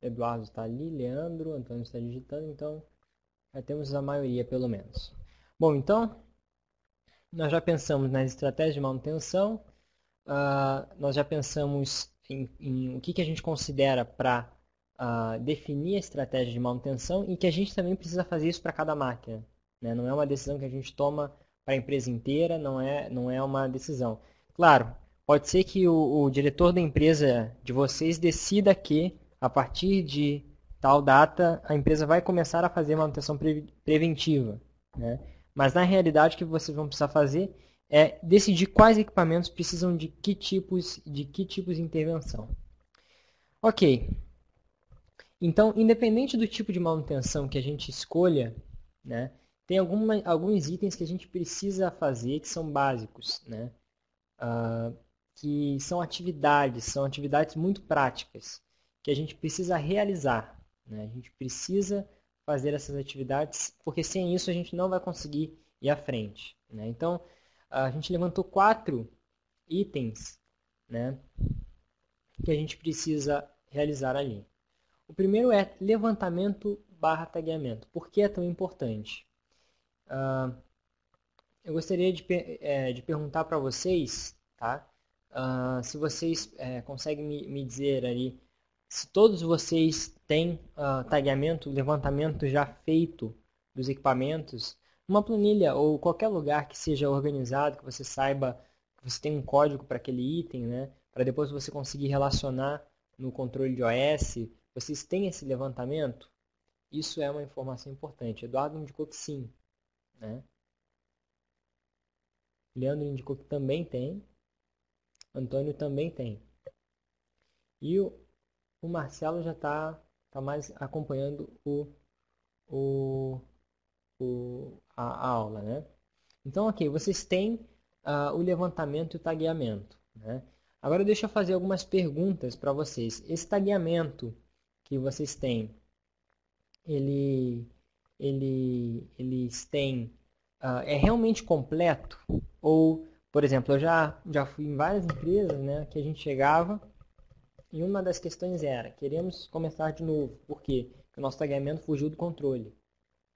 Eduardo está ali, Leandro, Antônio está digitando, então já temos a maioria pelo menos. Bom, então nós já pensamos nas estratégias de manutenção, nós já pensamos em o que a gente considera para definir a estratégia de manutenção e que a gente também precisa fazer isso para cada máquina. Né? Não é uma decisão que a gente toma para a empresa inteira, não é uma decisão. Claro, pode ser que o diretor da empresa de vocês decida que, a partir de tal data, a empresa vai começar a fazer manutenção preventiva. Né? Mas, na realidade, o que vocês vão precisar fazer é decidir quais equipamentos precisam de que tipos de intervenção. Ok, então, independente do tipo de manutenção que a gente escolha, né, tem alguns itens que a gente precisa fazer que são básicos, né, que são atividades muito práticas, que a gente precisa realizar. Né, a gente precisa fazer essas atividades, porque sem isso a gente não vai conseguir ir à frente. Né? Então, a gente levantou 4 itens, né, que a gente precisa realizar ali. O primeiro é levantamento barra tagueamento. Por que é tão importante? Eu gostaria de perguntar para vocês, tá? Se vocês conseguem me dizer ali, se todos vocês têm tagueamento, levantamento já feito dos equipamentos, uma planilha ou qualquer lugar que seja organizado, que você saiba que você tem um código para aquele item, né? Para depois você conseguir relacionar no controle de OS, vocês têm esse levantamento? Isso é uma informação importante. Eduardo indicou que sim, né? Leandro indicou que também tem. Antônio também tem. E o Marcelo já tá mais acompanhando o, a aula, né? Então, ok, vocês têm o levantamento e o tagueamento, né? Agora deixa eu fazer algumas perguntas para vocês. Esse tagueamento que vocês têm, ele, eles têm, é realmente completo? Ou, por exemplo, eu já fui em várias empresas, né, que a gente chegava e uma das questões era, queremos começar de novo. Por quê? Porque o nosso tagueamento fugiu do controle.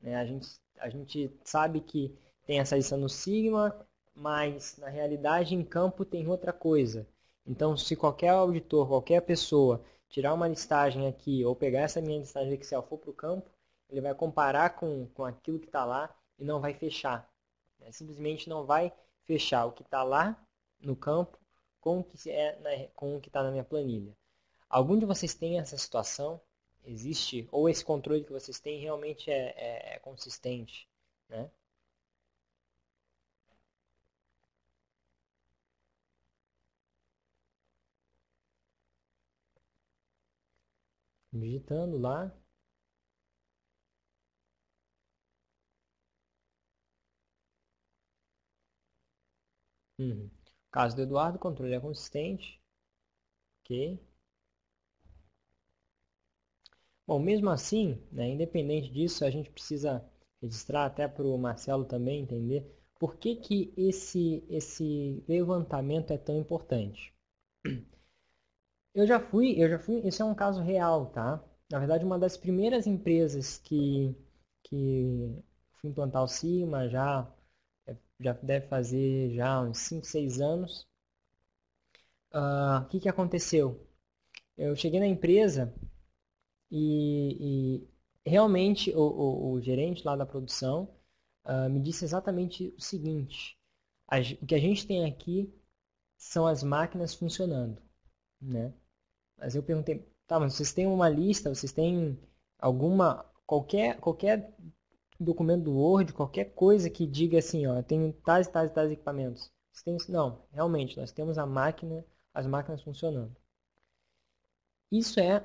Né? A gente sabe que tem essa lista no Sigma, mas na realidade em campo tem outra coisa. Então, se qualquer auditor, qualquer pessoa tirar uma listagem aqui ou pegar essa minha listagem de Excel e for para o campo, ele vai comparar com aquilo que está lá e não vai fechar. Né? Simplesmente não vai fechar o que está lá no campo com com o que está na minha planilha. Algum de vocês tem essa situação? Existe? Ou esse controle que vocês têm realmente é consistente? Né? Digitando lá. Uhum. Caso do Eduardo, o controle é consistente. Ok. Bom, mesmo assim, né, independente disso, a gente precisa registrar até para o Marcelo também entender por que esse levantamento é tão importante. Eu já fui, isso é um caso real, tá? Na verdade, uma das primeiras empresas que fui implantar o Sigma já deve fazer já uns 5, 6 anos. O que aconteceu? Eu cheguei na empresa e realmente o gerente lá da produção me disse exatamente o seguinte: o que a gente tem aqui são as máquinas funcionando, né? Mas eu perguntei, tá, mas vocês têm uma lista, vocês têm qualquer documento do Word, qualquer coisa que diga assim, ó, eu tenho tais, tais, tais equipamentos. Vocês têm isso? Não, realmente, nós temos as máquinas funcionando. Isso é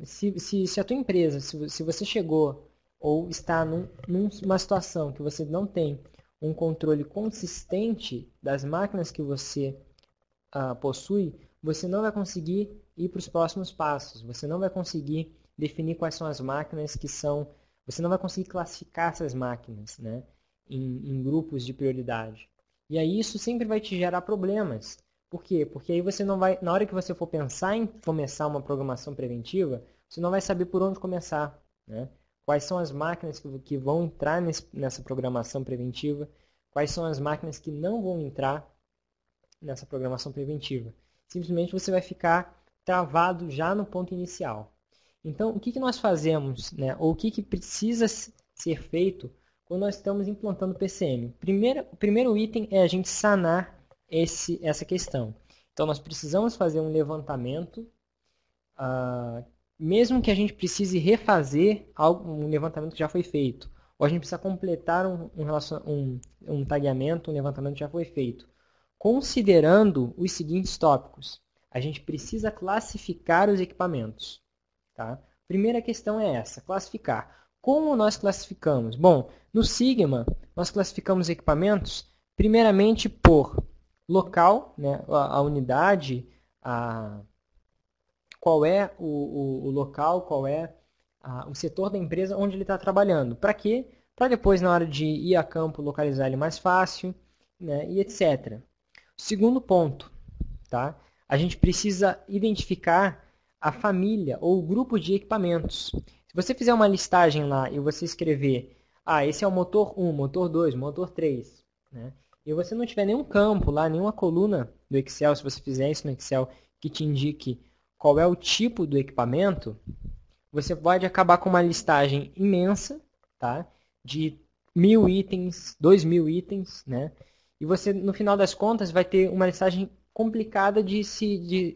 se a tua empresa, se você chegou ou está numa situação que você não tem um controle consistente das máquinas que você possui, você não vai conseguir ir para os próximos passos. Você não vai conseguir definir quais são as máquinas que são. Você não vai conseguir classificar essas máquinas, né, em grupos de prioridade. E aí isso sempre vai te gerar problemas, Por quê? Porque aí você não vai, na hora que você for pensar em começar uma programação preventiva, você não vai saber por onde começar, né? Quais são as máquinas que vão entrar nessa programação preventiva, quais são as máquinas que não vão entrar nessa programação preventiva. Simplesmente você vai ficar travado já no ponto inicial. Então, o que nós fazemos, né? Ou o que precisa ser feito quando nós estamos implantando o PCM? O primeiro item é a gente sanar essa questão. Então, nós precisamos fazer um levantamento, mesmo que a gente precise refazer um levantamento que já foi feito, ou a gente precisa completar um tagueamento, um levantamento que já foi feito, considerando os seguintes tópicos. A gente precisa classificar os equipamentos. Tá? Primeira questão é essa, classificar. Como nós classificamos? Bom, no Sigma, nós classificamos equipamentos primeiramente por local, né, a unidade, qual é o local, qual é o setor da empresa onde ele está trabalhando. Para quê? Para depois, na hora de ir a campo, localizar ele mais fácil, né, e etc. Segundo ponto, tá? A gente precisa identificar a família ou o grupo de equipamentos. Se você fizer uma listagem lá e você escrever, esse é o motor 1, motor 2, motor 3, né? E você não tiver nenhum campo lá, nenhuma coluna do Excel, se você fizer isso no Excel, que te indique qual é o tipo do equipamento, você pode acabar com uma listagem imensa, tá? De 1000 itens, 2000 itens, né? E você, no final das contas, vai ter uma listagem complicada de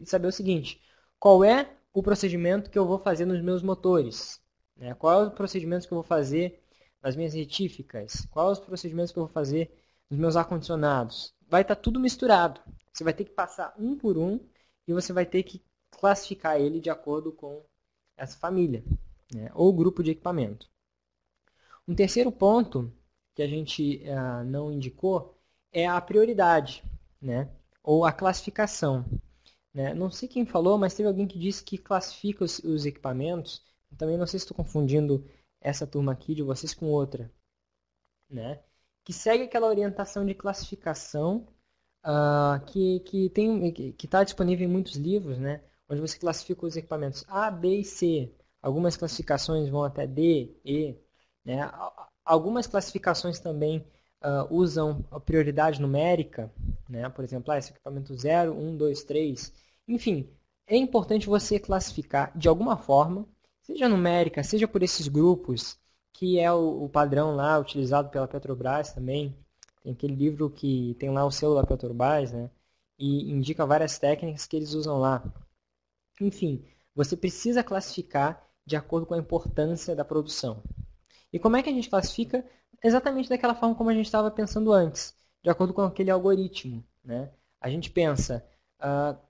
saber o seguinte: qual é o procedimento que eu vou fazer nos meus motores? Né? Qual é o procedimento que eu vou fazer nas minhas retíficas? Qual é os procedimentos que eu vou fazer nos meus ar-condicionados? Vai estar tudo misturado. Você vai ter que passar um por um e você vai ter que classificar ele de acordo com essa família, né? Ou grupo de equipamento. Um terceiro ponto que a gente não indicou é a prioridade, né? Ou a classificação. Né? Não sei quem falou, mas teve alguém que disse que classifica os equipamentos. Também não sei se estou confundindo essa turma aqui de vocês com outra. Né? Que segue aquela orientação de classificação que está disponível em muitos livros, né? Onde você classifica os equipamentos A, B e C. Algumas classificações vão até D, E. Né? Algumas classificações também usam a prioridade numérica, né? Por exemplo, esse equipamento 0, 1, 2, 3. Enfim, é importante você classificar de alguma forma, seja numérica, seja por esses grupos, que é o padrão lá utilizado pela Petrobras também. Tem aquele livro que tem lá o selo da Petrobras, né? E indica várias técnicas que eles usam lá. Enfim, você precisa classificar de acordo com a importância da produção. E como é que a gente classifica? Exatamente daquela forma como a gente estava pensando antes, de acordo com aquele algoritmo. Né? A gente pensa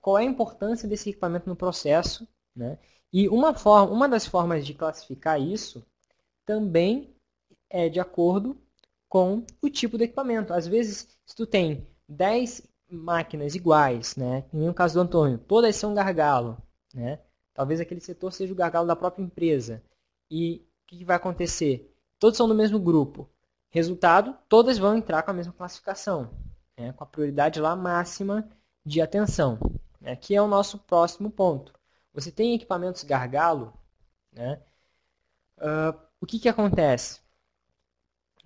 qual é a importância desse equipamento no processo, né? E uma das formas de classificar isso também é de acordo com o tipo do equipamento. Às vezes, se tu tem 10 máquinas iguais, né? No caso do Antônio, todas são gargalo, né? Talvez aquele setor seja o gargalo da própria empresa. E o que vai acontecer? Todos são do mesmo grupo. Resultado, todas vão entrar com a mesma classificação, né? Com a prioridade lá máxima de atenção. Aqui é o nosso próximo ponto. Você tem equipamentos gargalo, né? O que acontece?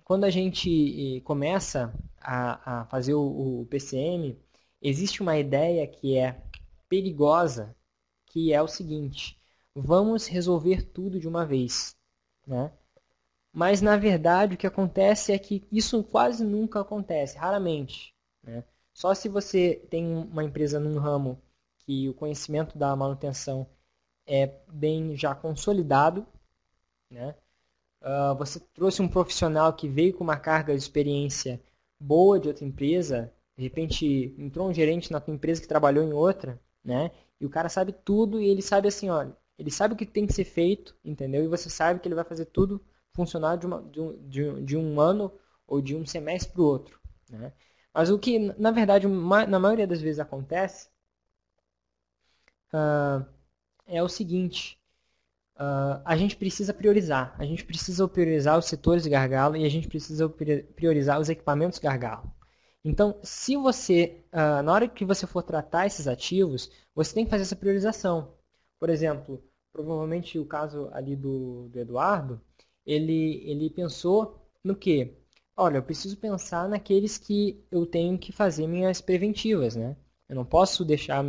Quando a gente começa a fazer o PCM, existe uma ideia que é perigosa, que é o seguinte: vamos resolver tudo de uma vez. Né? Mas, na verdade, o que acontece é que isso quase nunca acontece, raramente. Né? Só se você tem uma empresa num ramo que o conhecimento da manutenção é bem já consolidado, né? Você trouxe um profissional que veio com uma carga de experiência boa de outra empresa, de repente entrou um gerente na tua empresa que trabalhou em outra, né? E o cara sabe tudo e ele sabe assim, olha, ele sabe o que tem que ser feito, entendeu? E você sabe que ele vai fazer tudo funcionar de um ano ou de um semestre para o outro, né? Mas o que, na verdade, na maioria das vezes acontece é o seguinte: a gente precisa priorizar. A gente precisa priorizar os setores de gargalo e a gente precisa priorizar os equipamentos gargalo. Então, se você, na hora que você for tratar esses ativos, você tem que fazer essa priorização. Por exemplo, provavelmente o caso ali do Eduardo, ele pensou no quê? Olha, eu preciso pensar naqueles que eu tenho que fazer minhas preventivas, né? Eu não posso deixar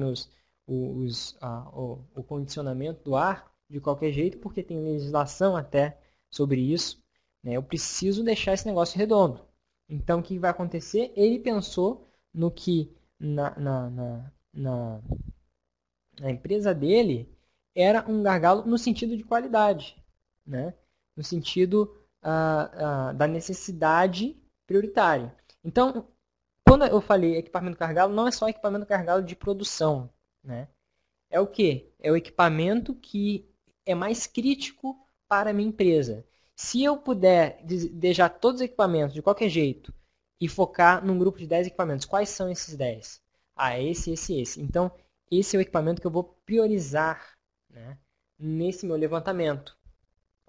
o condicionamento do ar de qualquer jeito, porque tem legislação até sobre isso, né? Eu preciso deixar esse negócio redondo. Então, o que vai acontecer? Ele pensou no que na empresa dele era um gargalo no sentido de qualidade, né? No sentido da necessidade prioritária. Então, quando eu falei equipamento gargalo, não é só equipamento gargalo de produção, né? É o quê? É o equipamento que é mais crítico para a minha empresa. Se eu puder deixar todos os equipamentos de qualquer jeito e focar num grupo de 10 equipamentos, quais são esses 10? Ah, esse. Então, esse é o equipamento que eu vou priorizar, né, nesse meu levantamento.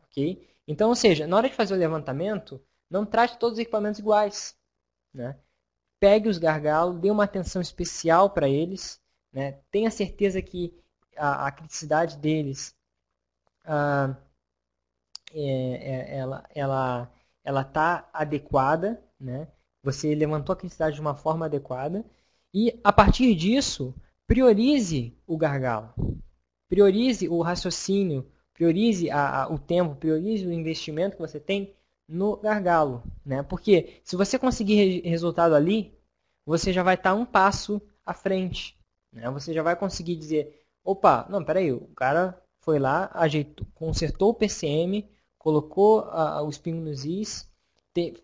Ok? Então, ou seja, na hora de fazer o levantamento, não trate todos os equipamentos iguais, né? Pegue os gargalos, dê uma atenção especial para eles, né? Tenha certeza que a criticidade deles ah, ela está adequada, né? Você levantou a criticidade de uma forma adequada e, a partir disso, priorize o gargalo, priorize o raciocínio, priorize o tempo, priorize o investimento que você tem no gargalo, né? Porque se você conseguir resultado ali, você já vai estar um passo à frente, né? Você já vai conseguir dizer, opa, não, peraí, o cara foi lá, ajeitou, consertou o PCM, colocou os pingos nos is,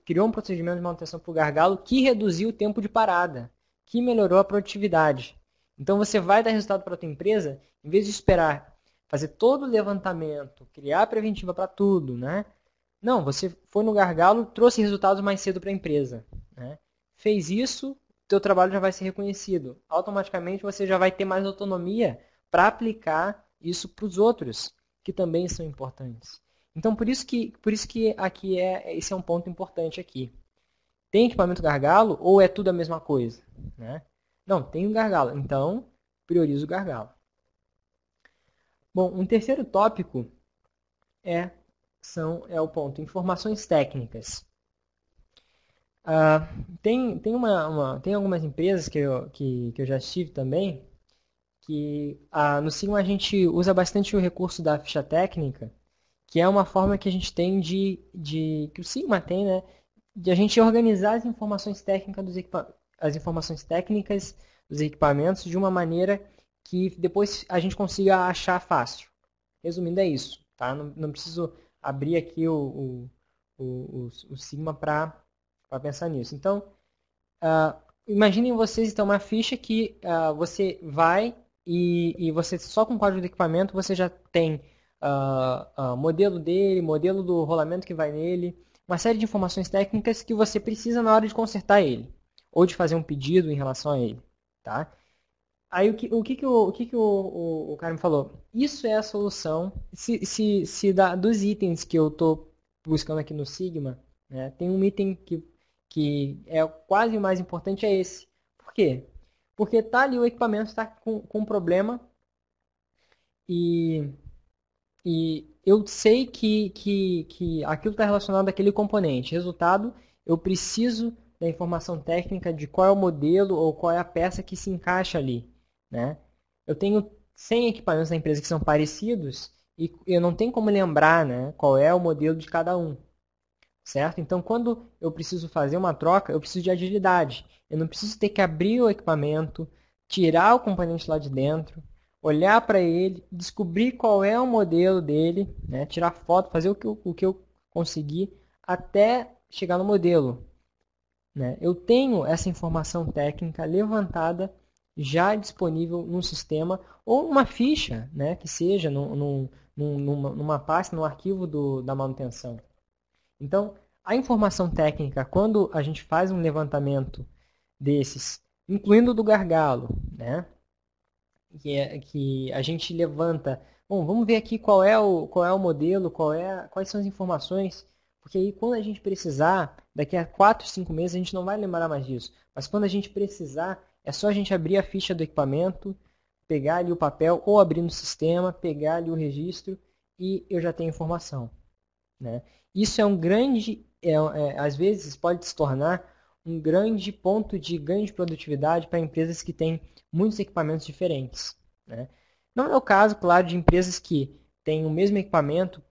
criou um procedimento de manutenção para o gargalo que reduziu o tempo de parada, que melhorou a produtividade. Então você vai dar resultado para a tua empresa, em vez de esperar fazer todo o levantamento, criar a preventiva para tudo, né? Não, você foi no gargalo, trouxe resultados mais cedo para a empresa, né? Fez isso, teu trabalho já vai ser reconhecido. Automaticamente você já vai ter mais autonomia para aplicar isso para os outros, que também são importantes. Então, por isso que aqui esse é um ponto importante aqui. Tem equipamento gargalo ou é tudo a mesma coisa? Né? Não, tem um gargalo. Então, prioriza o gargalo. Bom, um terceiro tópico é, é o ponto informações técnicas. Tem algumas empresas que eu já estive também, que no Sigma a gente usa bastante o recurso da ficha técnica, que é uma forma que a gente tem que o Sigma tem, né, de a gente organizar as informações técnicas dos equipamentos de uma maneira que depois a gente consiga achar fácil. Resumindo, é isso. Tá? Não preciso abrir aqui o Sigma para pensar nisso. Então, imaginem vocês então uma ficha que você vai e você só com o código do equipamento você já tem modelo dele, modelo do rolamento que vai nele, uma série de informações técnicas que você precisa na hora de consertar ele ou de fazer um pedido em relação a ele, tá? Aí o cara me falou? Isso é a solução. Dos itens que eu estou buscando aqui no Sigma, né, tem um item que é quase o mais importante, é esse. Por quê? Porque tá ali o equipamento está com um problema e, e eu sei que aquilo está relacionado àquele componente. Resultado, eu preciso da informação técnica de qual é o modelo ou qual é a peça que se encaixa ali, né? Eu tenho 100 equipamentos na empresa que são parecidos e eu não tenho como lembrar, né, qual é o modelo de cada um, certo? Então, quando eu preciso fazer uma troca, eu preciso de agilidade. Eu não preciso ter que abrir o equipamento, tirar o componente lá de dentro, olhar para ele, descobrir qual é o modelo dele, né? Tirar foto, fazer o que eu conseguir até chegar no modelo, né? Eu tenho essa informação técnica levantada, já disponível num sistema ou numa ficha, né? Que seja numa pasta, num arquivo da manutenção. Então, a informação técnica, quando a gente faz um levantamento desses, incluindo o do gargalo, né? Que a gente levanta. Bom, vamos ver aqui qual é o modelo, quais são as informações. Porque aí quando a gente precisar, daqui a 4, 5 meses, a gente não vai lembrar mais disso. Mas quando a gente precisar, é só a gente abrir a ficha do equipamento, pegar ali o papel, ou abrir no sistema, pegar ali o registro, e eu já tenho informação. Né? Isso é um grande, às vezes pode se tornar um grande ponto de ganho de produtividade para empresas que têm muitos equipamentos diferentes. Né? Não é o caso, claro, de empresas que têm o mesmo equipamento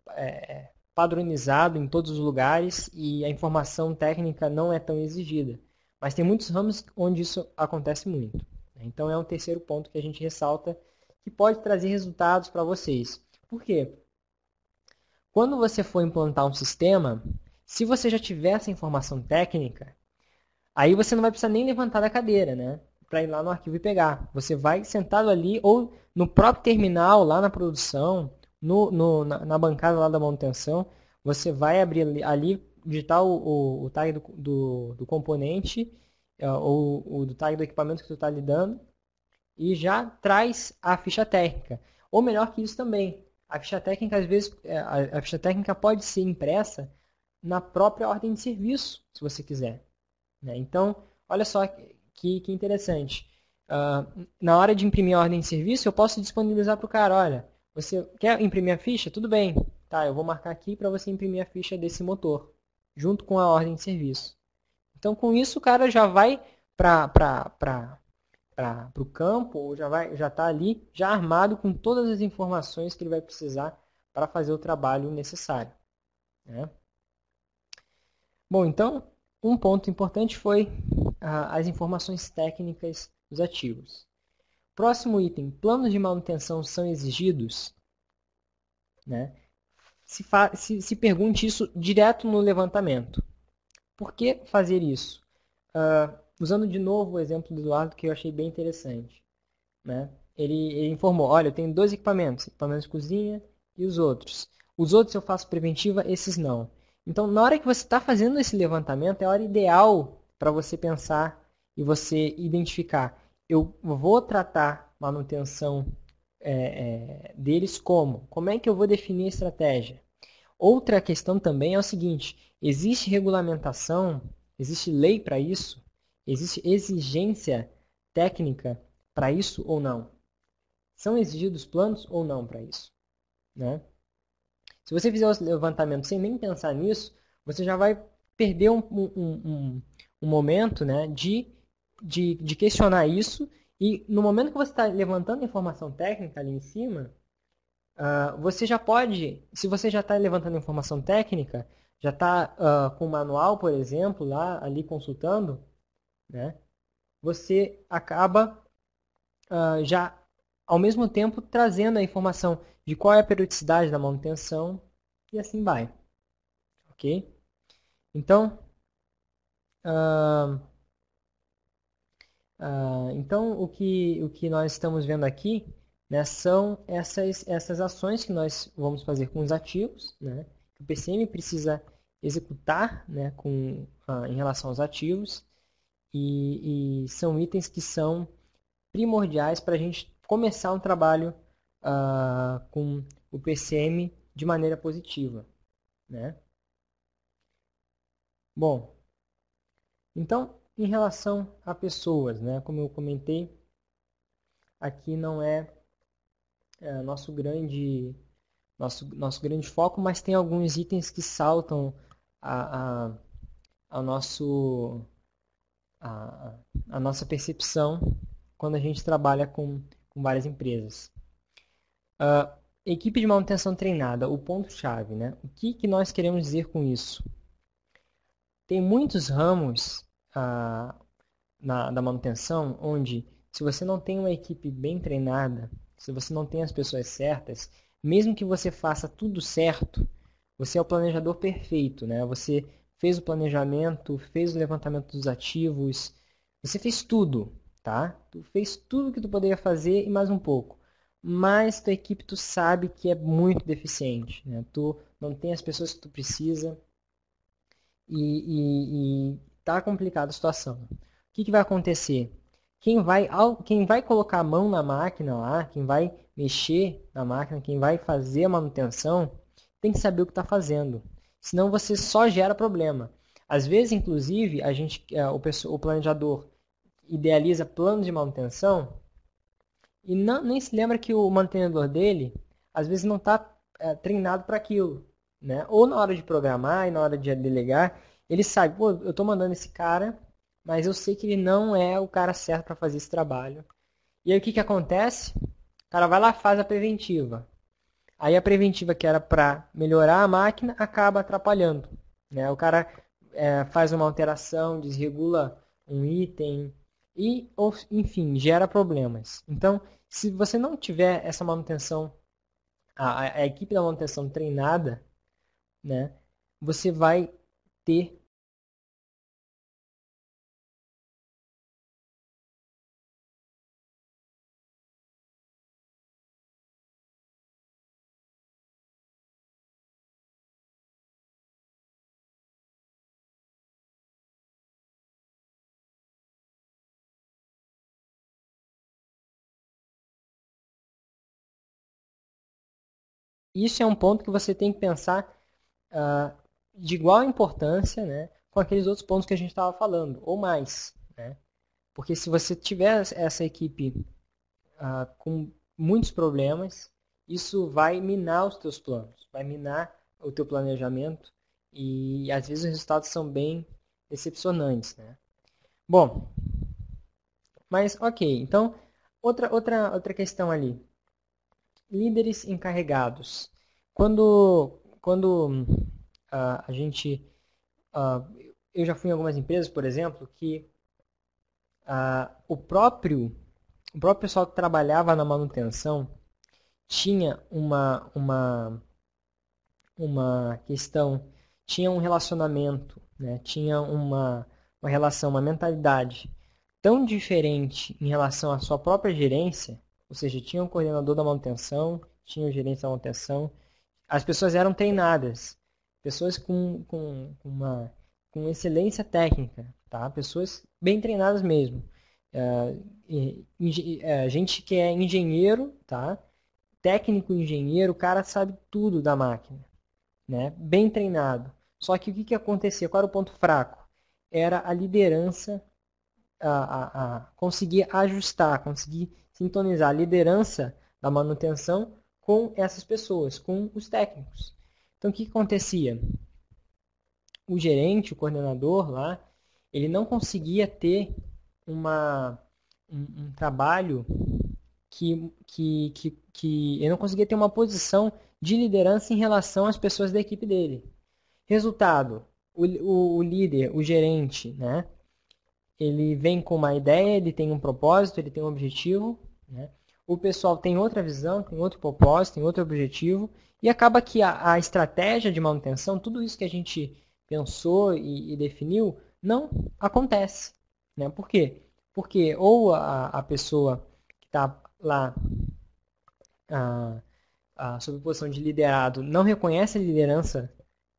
padronizado em todos os lugares e a informação técnica não é tão exigida. Mas tem muitos ramos onde isso acontece muito. Então é um terceiro ponto que a gente ressalta que pode trazer resultados para vocês. Por quê? Quando você for implantar um sistema, se você já tiver essa informação técnica, aí você não vai precisar nem levantar da cadeira, né? Para ir lá no arquivo e pegar. Você vai sentado ali ou no próprio terminal, lá na produção, na bancada lá da manutenção, você vai abrir ali digitar o tag do componente ou do tag do equipamento que tu está lidando e já traz a ficha técnica. Ou melhor que isso também, a ficha técnica às vezes a ficha técnica pode ser impressa na própria ordem de serviço, se você quiser. Né? Então, olha só que interessante. Na hora de imprimir a ordem de serviço, eu posso disponibilizar para o cara, olha, você quer imprimir a ficha? Tudo bem. Tá, eu vou marcar aqui para você imprimir a ficha desse motor, junto com a ordem de serviço. Então, com isso, o cara já vai para o campo, ou já está ali, já armado com todas as informações que ele vai precisar para fazer o trabalho necessário. Né? Bom, então, um ponto importante foi as informações técnicas dos ativos. Próximo item, planos de manutenção são exigidos? Né? Se pergunte isso direto no levantamento. Por que fazer isso? Usando de novo o exemplo do Eduardo, que eu achei bem interessante. Né? Ele informou, olha, eu tenho 2 equipamentos de cozinha e os outros. Os outros eu faço preventiva, esses não. Então, na hora que você está fazendo esse levantamento, é a hora ideal para você pensar e você identificar. Eu vou tratar manutenção deles como? Como é que eu vou definir a estratégia? Outra questão também é o seguinte, existe regulamentação, existe lei para isso? Existe exigência técnica para isso ou não? São exigidos planos ou não para isso? Né? Se você fizer o levantamento sem nem pensar nisso, você já vai perder um momento, né, de questionar isso. E no momento que você está levantando a informação técnica ali em cima, você já pode, se você já está levantando informação técnica, já está com o manual, por exemplo, lá ali consultando, né, você acaba já ao mesmo tempo trazendo a informação de qual é a periodicidade da manutenção e assim vai. Ok? Então, então o que nós estamos vendo aqui, né, são essas ações que nós vamos fazer com os ativos, né, que o PCM precisa executar, né, em relação aos ativos, e são itens que são primordiais para a gente começar um trabalho com o PCM de maneira positiva. Né? Bom, então, em relação a pessoas, né, como eu comentei, aqui não é nosso grande foco, mas tem alguns itens que saltam a nossa percepção quando a gente trabalha com várias empresas. Equipe de manutenção treinada, o ponto-chave. Né? O que nós queremos dizer com isso? Tem muitos ramos da manutenção onde, se você não tem uma equipe bem treinada, se você não tem as pessoas certas, mesmo que você faça tudo certo, você é o planejador perfeito. Né? Você fez o planejamento, fez o levantamento dos ativos, você fez tudo. Tá? Tu fez tudo que tu poderia fazer e mais um pouco. Mas tua equipe tu sabe que é muito deficiente. Né? Tu não tem as pessoas que tu precisa e tá complicada a situação. O que vai acontecer? Quem vai colocar a mão na máquina lá, quem vai mexer na máquina, quem vai fazer a manutenção, tem que saber o que está fazendo. senão você só gera problema. Às vezes, inclusive, o planejador idealiza planos de manutenção e nem se lembra que o mantenedor dele, às vezes, não está treinado para aquilo. Né? Ou na hora de programar e na hora de delegar, ele sabe, pô, eu estou mandando esse cara, mas eu sei que ele não é o cara certo para fazer esse trabalho. E aí o que acontece? O cara vai lá e faz a preventiva. Aí a preventiva que era para melhorar a máquina acaba atrapalhando. Né? O cara faz uma alteração, desregula um item e, enfim, gera problemas. Então, se você não tiver essa manutenção, a equipe da manutenção treinada, né, você vai ter. Isso é um ponto que você tem que pensar de igual importância, né, com aqueles outros pontos que a gente estava falando, ou mais. Né? Porque se você tiver essa equipe com muitos problemas, isso vai minar os teus planos, vai minar o teu planejamento e às vezes os resultados são bem decepcionantes. Né? Bom, mas ok, então outra questão ali. Líderes encarregados. Quando a gente. Uh, eu já fui em algumas empresas, por exemplo, que o próprio pessoal que trabalhava na manutenção tinha uma questão, tinha um relacionamento, né? Tinha uma relação, uma mentalidade tão diferente em relação à sua própria gerência, ou seja, tinha um coordenador da manutenção, tinha o gerente da manutenção, as pessoas eram treinadas, pessoas com excelência técnica, tá? Pessoas bem treinadas mesmo. Gente que é engenheiro, tá? Técnico engenheiro, o cara sabe tudo da máquina, né? Bem treinado. Só que o que acontecia? Qual era o ponto fraco? Era a liderança, conseguir ajustar, conseguir sintonizar a liderança da manutenção com essas pessoas, com os técnicos. Então, o que acontecia? O gerente, o coordenador lá, ele não conseguia ter um trabalho que ele não conseguia ter uma posição de liderança em relação às pessoas da equipe dele. Resultado, o líder, o gerente, né? Ele vem com uma ideia, ele tem um propósito, ele tem um objetivo, né? O pessoal tem outra visão, tem outro propósito, tem outro objetivo, e acaba que a estratégia de manutenção, tudo isso que a gente pensou e definiu, não acontece. Né? Por quê? Porque ou a pessoa que está lá sob posição de liderado não reconhece a liderança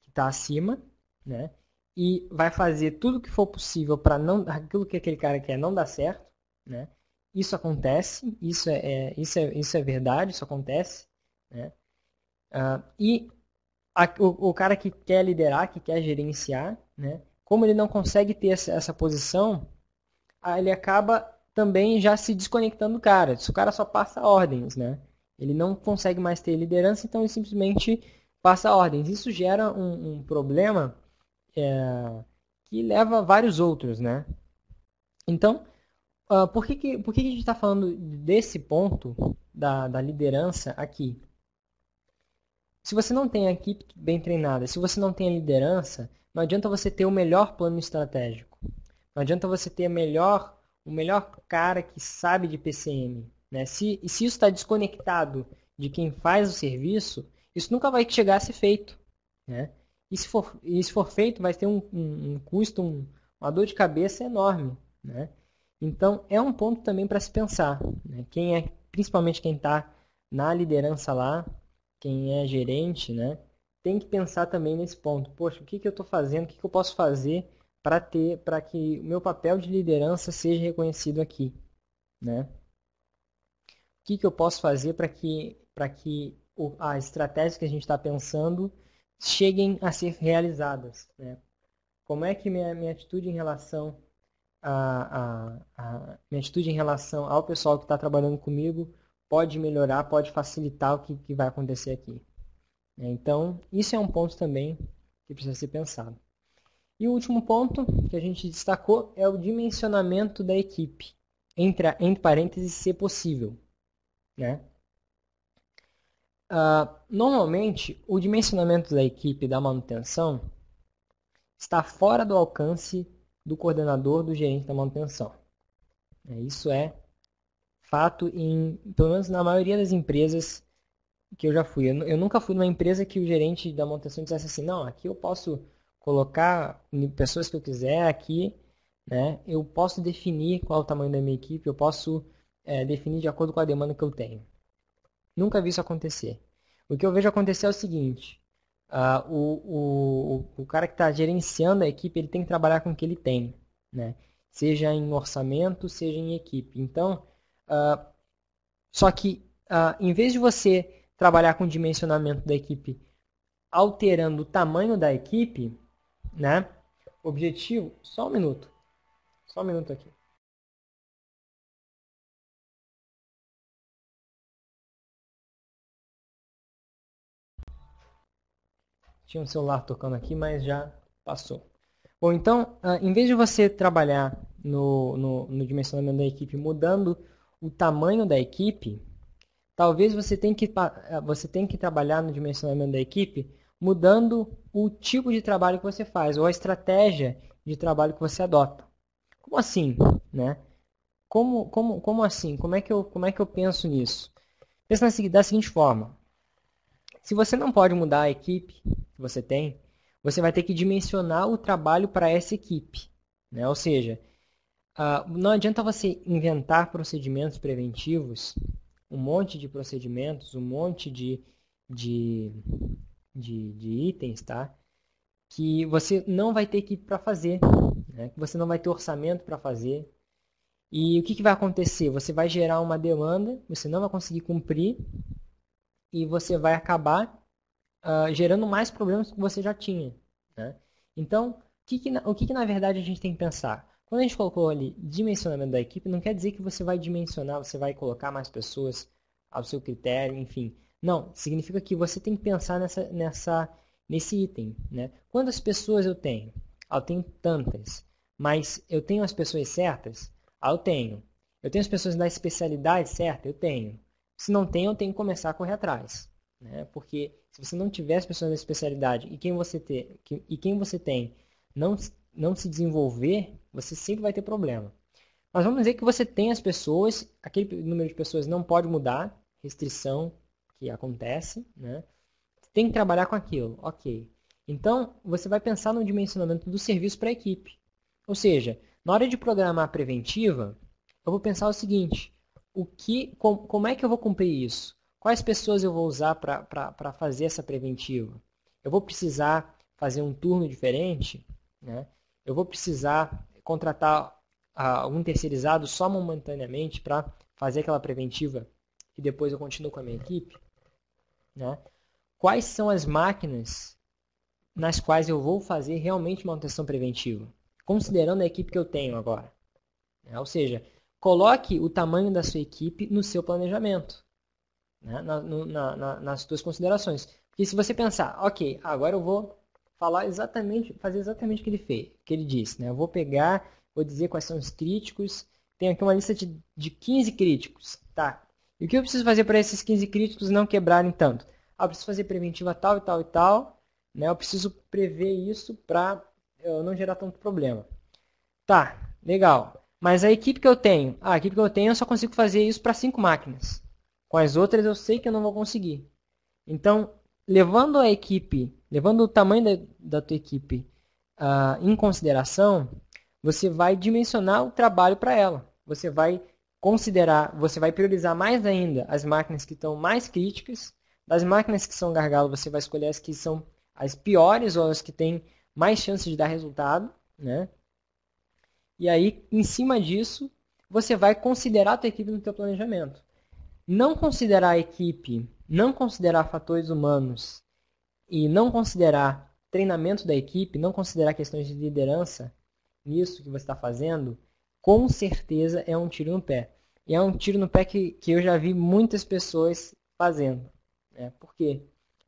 que está acima, né? E vai fazer tudo o que for possível para não aquilo que aquele cara quer não dar certo, né? Isso acontece, isso é verdade, isso acontece, né? E o cara que quer liderar, que quer gerenciar, né? Como ele não consegue ter essa posição, ele acaba também já se desconectando do cara. O cara só passa ordens, né? Ele não consegue mais ter liderança, então ele simplesmente passa ordens. Isso gera um problema que leva a vários outros, né? Então, por que a gente está falando desse ponto da liderança aqui? Se você não tem a equipe bem treinada, se você não tem a liderança, não adianta você ter o melhor plano estratégico. Não adianta você ter o melhor cara que sabe de PCM. Né? Se isso está desconectado de quem faz o serviço, isso nunca vai chegar a ser feito. Né? E se for feito, vai ter um custo, uma dor de cabeça enorme. Né? Então, é um ponto também para se pensar. Né? Principalmente quem está na liderança lá, quem é gerente, né? Tem que pensar também nesse ponto. Poxa, o que eu estou fazendo? O que eu posso fazer para que o meu papel de liderança seja reconhecido aqui, né? O que eu posso fazer para que a estratégia que a gente está pensando cheguem a ser realizadas, né? Como é que minha atitude em relação minha atitude em relação ao pessoal que está trabalhando comigo pode melhorar, pode facilitar o que vai acontecer aqui. Então, isso é um ponto também que precisa ser pensado. E o último ponto que a gente destacou é o dimensionamento da equipe, entre parênteses, se possível, né? Normalmente, o dimensionamento da equipe da manutenção está fora do alcance do coordenador, do gerente da manutenção. Isso é fato, pelo menos na maioria das empresas que eu já fui. Eu nunca fui numa empresa que o gerente da manutenção dissesse assim, não, aqui eu posso colocar pessoas que eu quiser aqui, né? Eu posso definir qual é o tamanho da minha equipe, eu posso definir de acordo com a demanda que eu tenho. Nunca vi isso acontecer. O que eu vejo acontecer é o seguinte, o cara que está gerenciando a equipe, ele tem que trabalhar com o que ele tem, né? Seja em orçamento, seja em equipe. Então, só que em vez de você trabalhar com o dimensionamento da equipe alterando o tamanho da equipe, né? Objetivo, só um minuto aqui. Tinha um celular tocando aqui, mas já passou. Bom, então, em vez de você trabalhar no dimensionamento da equipe mudando o tamanho da equipe, talvez você tenha que trabalhar no dimensionamento da equipe mudando o tipo de trabalho que você faz ou a estratégia de trabalho que você adota. Como assim, né? Como assim? Como é que eu penso nisso? Pensa da seguinte forma. Se você não pode mudar a equipe que você tem, você vai ter que dimensionar o trabalho para essa equipe, né? Ou seja, não adianta você inventar procedimentos preventivos, um monte de procedimentos, um monte de itens, tá? Que você não vai ter equipe para fazer, né? Que você não vai ter orçamento para fazer. E o que vai acontecer? Você vai gerar uma demanda, você não vai conseguir cumprir e você vai acabar gerando mais problemas que você já tinha, né? Então, o que na verdade a gente tem que pensar? Quando a gente colocou ali dimensionamento da equipe, não quer dizer que você vai dimensionar, você vai colocar mais pessoas ao seu critério, enfim. Não, significa que você tem que pensar nesse item, né? Quantas pessoas eu tenho? Eu tenho tantas, mas eu tenho as pessoas certas? Eu tenho. Eu tenho as pessoas da especialidade certa? Eu tenho. Se não tem, eu tenho que começar a correr atrás, né? Porque se você não tiver as pessoas da especialidade e quem você tem não, não se desenvolver, você sempre vai ter problema. Mas vamos dizer que você tem as pessoas, aquele número de pessoas não pode mudar, restrição que acontece, né? Tem que trabalhar com aquilo, ok. Então, você vai pensar no dimensionamento do serviço para a equipe. Ou seja, na hora de programar a preventiva, eu vou pensar o seguinte, como é que eu vou cumprir isso? Quais pessoas eu vou usar para fazer essa preventiva? Eu vou precisar fazer um turno diferente, né? Eu vou precisar contratar algum terceirizado só momentaneamente para fazer aquela preventiva e depois eu continuo com a minha equipe, né? Quais são as máquinas nas quais eu vou fazer realmente manutenção preventiva, considerando a equipe que eu tenho agora, né? Ou seja, coloque o tamanho da sua equipe no seu planejamento, né? Nas suas considerações. Porque se você pensar, ok, agora eu vou fazer exatamente o que ele fez, que ele disse, né? Eu vou pegar, vou dizer quais são os críticos, tem aqui uma lista de 15 críticos, tá? E o que eu preciso fazer para esses 15 críticos não quebrarem tanto? Eu preciso fazer preventiva tal e tal e tal, né? Eu preciso prever isso para não gerar tanto problema. Tá, legal. Mas a equipe que eu tenho, eu só consigo fazer isso para 5 máquinas. Com as outras eu sei que eu não vou conseguir. Então, levando o tamanho da tua equipe em consideração, você vai dimensionar o trabalho para ela. Você vai priorizar mais ainda as máquinas que estão mais críticas. Das máquinas que são gargalo, você vai escolher as que são as piores ou as que têm mais chances de dar resultado, né? E aí, em cima disso, você vai considerar a tua equipe no teu planejamento. Não considerar a equipe, não considerar fatores humanos e não considerar treinamento da equipe, não considerar questões de liderança nisso que você está fazendo, com certeza é um tiro no pé. E é um tiro no pé que eu já vi muitas pessoas fazendo. Né? Por quê?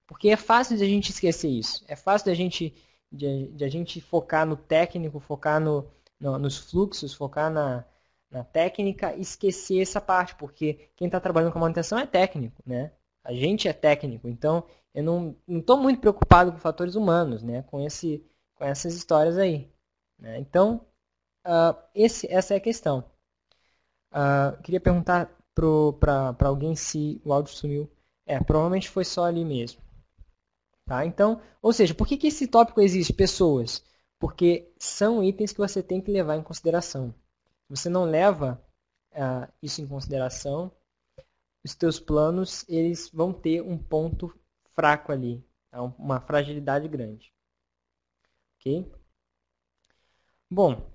Porque é fácil de a gente esquecer isso. É fácil de a gente focar no técnico, focar nos fluxos, focar na técnica e esquecer essa parte, porque quem está trabalhando com manutenção é técnico, né? A gente é técnico, então eu não estou muito preocupado com fatores humanos, né? Com essas histórias aí. Né? Então, essa é a questão. Queria perguntar para alguém se o áudio sumiu. Provavelmente foi só ali mesmo. Tá? Então, ou seja, por que esse tópico existe? Pessoas. Porque são itens que você tem que levar em consideração. Se você não leva isso em consideração, os teus planos eles vão ter um ponto fraco ali, tá? Uma fragilidade grande. Ok? Bom,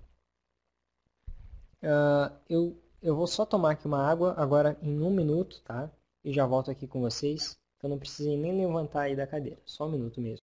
eu vou só tomar aqui uma água agora em 1 minuto, tá? E já volto aqui com vocês. Então não precisem nem levantar aí da cadeira. Só 1 minuto mesmo.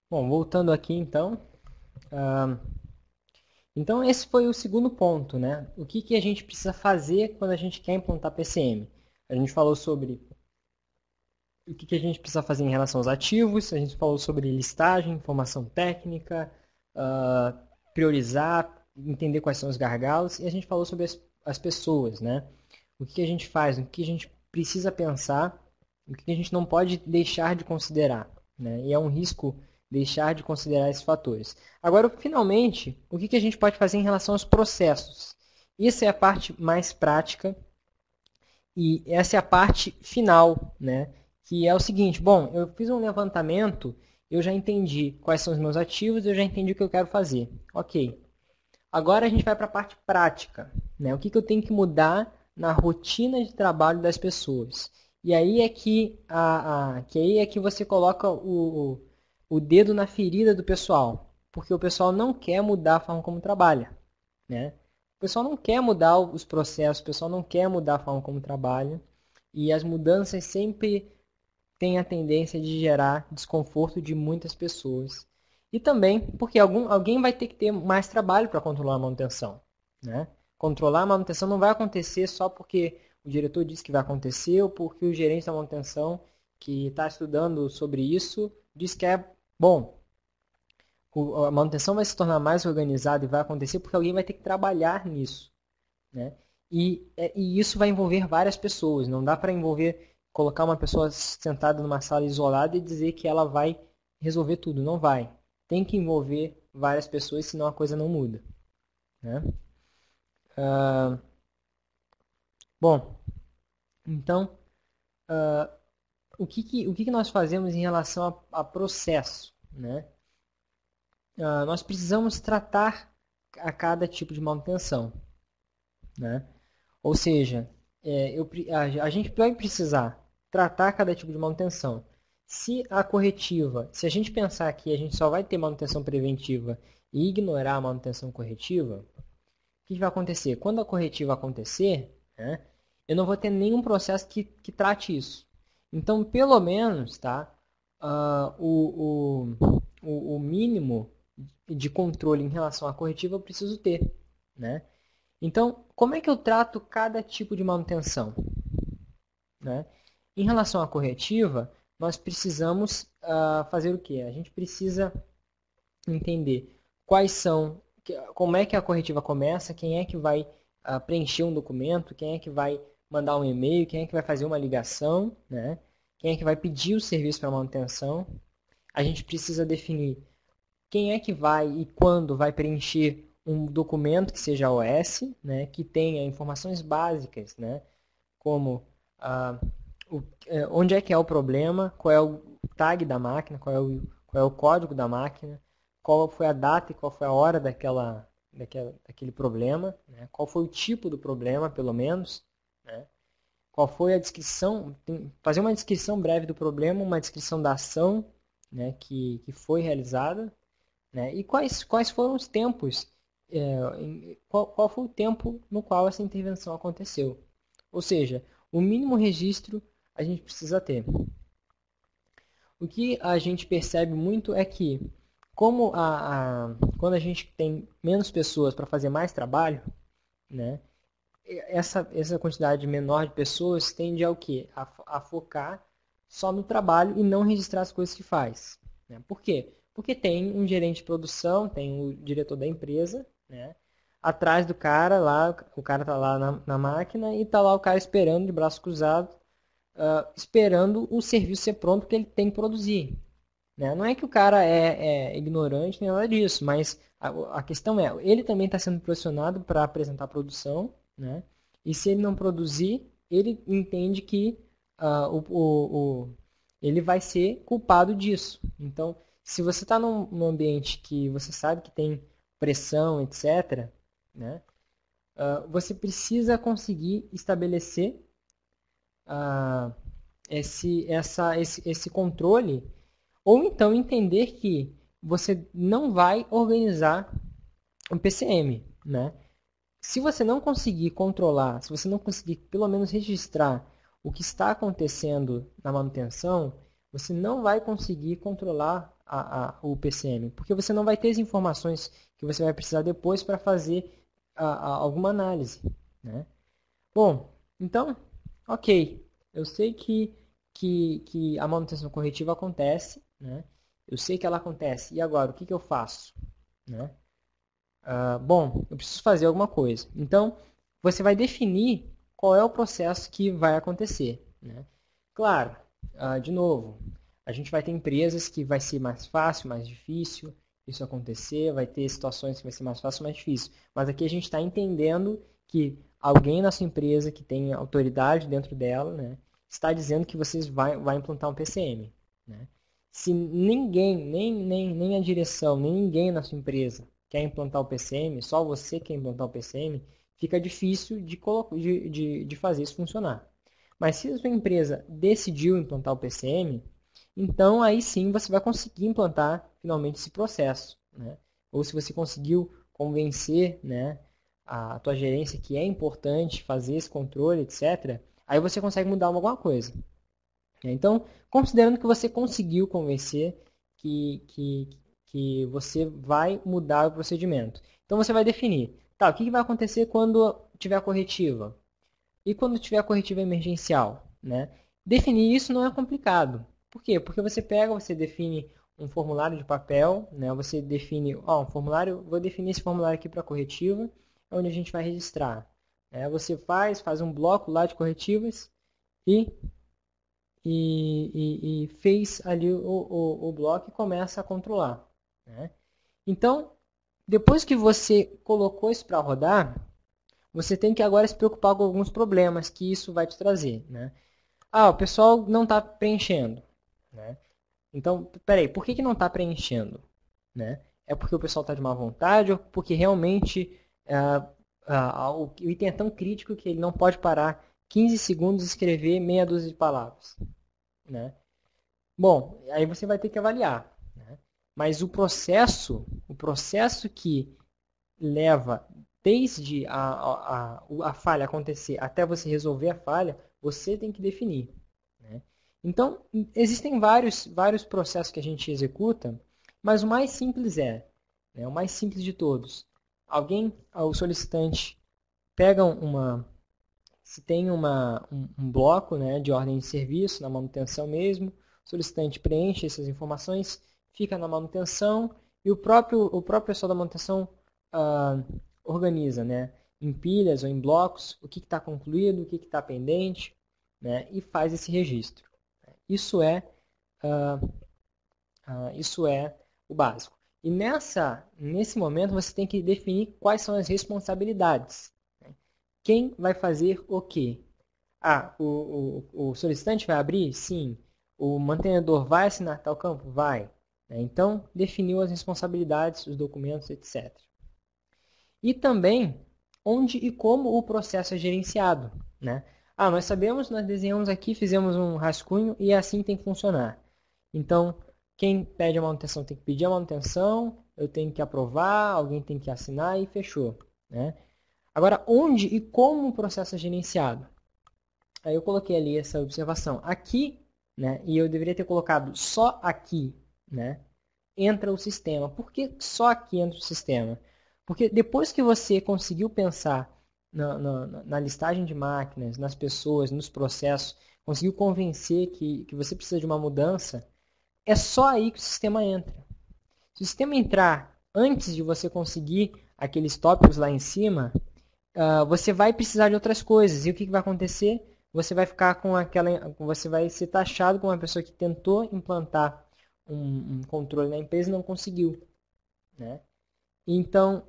Bom, voltando aqui então. ah, Então esse foi o segundo ponto, né? O que a gente precisa fazer quando a gente quer implantar PCM? A gente falou sobre o que a gente precisa fazer em relação aos ativos, a gente falou sobre listagem, informação técnica, priorizar, entender quais são os gargalos, e a gente falou sobre as pessoas, né? O que a gente faz, o que a gente precisa pensar, o que a gente não pode deixar de considerar, né? E é um risco deixar de considerar esses fatores. Agora, finalmente, o que a gente pode fazer em relação aos processos? Essa é a parte mais prática e essa é a parte final, né? Que é o seguinte, bom, eu fiz um levantamento, eu já entendi quais são os meus ativos, eu já entendi o que eu quero fazer. Ok. Agora a gente vai para a parte prática, né? O que eu tenho que mudar na rotina de trabalho das pessoas. E aí é que você coloca o dedo na ferida do pessoal, porque o pessoal não quer mudar a forma como trabalha, né? O pessoal não quer mudar os processos, o pessoal não quer mudar a forma como trabalha, e as mudanças sempre têm a tendência de gerar desconforto de muitas pessoas. E também porque alguém vai ter que ter mais trabalho para controlar a manutenção, né? Controlar a manutenção não vai acontecer só porque o diretor disse que vai acontecer ou porque o gerente da manutenção que está estudando sobre isso diz que é bom. A manutenção vai se tornar mais organizada e vai acontecer porque alguém vai ter que trabalhar nisso, né? E isso vai envolver várias pessoas. Não dá para colocar uma pessoa sentada numa sala isolada e dizer que ela vai resolver tudo. Não vai. Tem que envolver várias pessoas, senão a coisa não muda, né? Bom, então, o que nós fazemos em relação a processo, né? Nós precisamos tratar a cada tipo de manutenção, né? Ou seja, a gente vai precisar tratar cada tipo de manutenção. Se a gente pensar que a gente só vai ter manutenção preventiva e ignorar a manutenção corretiva, o que vai acontecer? Quando a corretiva acontecer, né, eu não vou ter nenhum processo que trate isso. Então, pelo menos, tá, o mínimo de controle em relação à corretiva eu preciso ter, né? Então, como é que eu trato cada tipo de manutenção? Né? Em relação à corretiva, nós precisamos fazer o quê? A gente precisa entender como é que a corretiva começa, quem é que vai preencher um documento, quem é que vai mandar um e-mail, quem é que vai fazer uma ligação, né? Quem é que vai pedir o serviço para manutenção. A gente precisa definir quem é que vai e quando vai preencher um documento que seja OS, né? Que tenha informações básicas, né? Como onde é que é o problema, qual é o tag da máquina, qual é o código da máquina, qual foi a data e qual foi a hora daquele problema, né? Qual foi o tipo do problema, pelo menos, né? Qual foi a descrição, fazer uma descrição breve do problema, uma descrição da ação, né, que foi realizada, né? E quais foram os tempos, qual foi o tempo no qual essa intervenção aconteceu. Ou seja, o mínimo registro a gente precisa ter. O que a gente percebe muito é que, quando a gente tem menos pessoas para fazer mais trabalho, né, essa quantidade menor de pessoas tende ao quê? A focar só no trabalho e não registrar as coisas que faz. Né? Por quê? Porque tem um gerente de produção, tem o diretor da empresa, né? Atrás do cara lá, o cara está lá na máquina e está lá o cara esperando de braço cruzado, esperando o serviço ser pronto porque ele tem que produzir. Né? Não é que o cara é ignorante nem nada disso, mas a questão é, ele também está sendo pressionado para apresentar produção, né? E se ele não produzir, ele entende que ele vai ser culpado disso. Então, se você está num ambiente que você sabe que tem pressão, etc., né? Você precisa conseguir estabelecer esse controle, ou então entender que você não vai organizar um PCM, né? Se você não conseguir controlar, se você não conseguir pelo menos registrar o que está acontecendo na manutenção, você não vai conseguir controlar o PCM, porque você não vai ter as informações que você vai precisar depois para fazer alguma análise, né? Bom, então, ok. Eu sei que a manutenção corretiva acontece, né? Eu sei que ela acontece. E agora, o que eu faço? Né? Bom, eu preciso fazer alguma coisa. Então, você vai definir qual é o processo que vai acontecer. Né? Claro, de novo, a gente vai ter empresas que vai ser mais fácil, mais difícil isso acontecer, vai ter situações que vai ser mais fácil, mais difícil. Mas aqui a gente está entendendo que alguém na sua empresa que tem autoridade dentro dela, né, está dizendo que vocês vai implantar um PCM. Né? Se ninguém, nem a direção, nem ninguém na sua empresa quer implantar o PCM, só você quer implantar o PCM, fica difícil de fazer isso funcionar. Mas se a sua empresa decidiu implantar o PCM, então aí sim você vai conseguir implantar finalmente esse processo. Né? Ou se você conseguiu convencer, né, a tua gerência que é importante fazer esse controle, etc., aí você consegue mudar alguma coisa. Então, considerando que você conseguiu convencer que você vai mudar o procedimento. Então, você vai definir, tá, o que vai acontecer quando tiver a corretiva? E quando tiver a corretiva emergencial? Né? Definir isso não é complicado. Por quê? Porque você define um formulário de papel, né? Você define, um formulário, vou definir esse formulário aqui para corretiva, onde a gente vai registrar. Você faz um bloco lá de corretivas e fez ali o bloco e começa a controlar. Né? Então, depois que você colocou isso para rodar, você tem que agora se preocupar com alguns problemas que isso vai te trazer. Né? O pessoal não está preenchendo. Né? Então, peraí, por que não está preenchendo? Né? É porque o pessoal está de má vontade ou porque realmente o item é tão crítico que ele não pode parar 15 segundos e escrever meia dúzia de palavras? Né? Bom, aí você vai ter que avaliar. Né? Mas o processo que leva desde a falha acontecer até você resolver a falha, você tem que definir. Né? Então, existem vários processos que a gente executa, mas o mais simples o mais simples de todos. O solicitante, pega se tem um bloco, né, de ordem de serviço, na manutenção mesmo, solicitante preenche essas informações, fica na manutenção e o próprio pessoal da manutenção organiza, né, em pilhas ou em blocos o que está concluído, o que está pendente, né, e faz esse registro. Isso é o básico. E nesse momento você tem que definir quais são as responsabilidades. Quem vai fazer o quê? O solicitante vai abrir? Sim. O mantenedor vai assinar tal campo? Vai. Então, definiu as responsabilidades, os documentos, etc. E também onde e como o processo é gerenciado. Né? Nós sabemos, nós desenhamos aqui, fizemos um rascunho e assim tem que funcionar. Então, quem pede a manutenção tem que pedir a manutenção, eu tenho que aprovar, alguém tem que assinar e fechou. Né? Agora, onde e como o processo é gerenciado? Aí eu coloquei ali essa observação. Aqui, né, e eu deveria ter colocado só aqui, né, entra o sistema. Por que só aqui entra o sistema? Porque depois que você conseguiu pensar na listagem de máquinas, nas pessoas, nos processos, conseguiu convencer que você precisa de uma mudança, é só aí que o sistema entra. Se o sistema entrar antes de você conseguir aqueles tópicos lá em cima, você vai precisar de outras coisas. E o que vai acontecer? Você vai ficar você vai ser taxado como uma pessoa que tentou implantar um controle na empresa e não conseguiu, né? Então,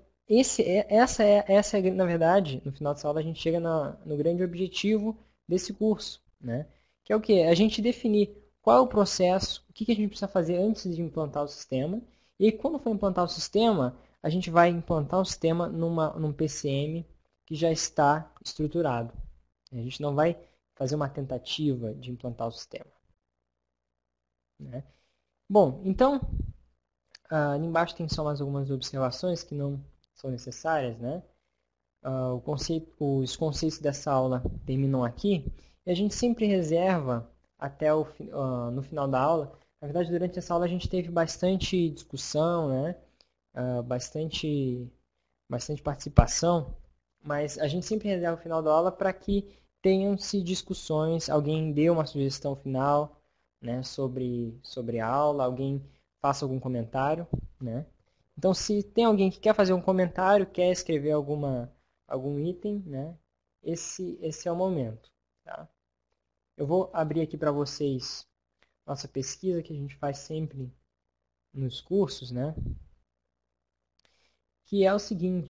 na verdade, no final dessa aula a gente chega no grande objetivo desse curso, né? Que é o quê? A gente definir qual é o processo, o que a gente precisa fazer antes de implantar o sistema. E aí, quando for implantar o sistema, a gente vai implantar o sistema num PCM que já está estruturado. A gente não vai fazer uma tentativa de implantar o sistema, né? Bom, então, ali embaixo tem só mais algumas observações que não são necessárias, né? Os conceitos dessa aula terminam aqui e a gente sempre reserva até no final da aula. Na verdade, durante essa aula a gente teve bastante discussão, né? Bastante participação, mas a gente sempre reserva o final da aula para que tenham-se discussões, alguém dê uma sugestão final, né, sobre a aula, alguém faça algum comentário, né? Então, se tem alguém que quer fazer um comentário, quer escrever algum item, né, esse é o momento. Tá? Eu vou abrir aqui para vocês nossa pesquisa que a gente faz sempre nos cursos, né? Que é o seguinte.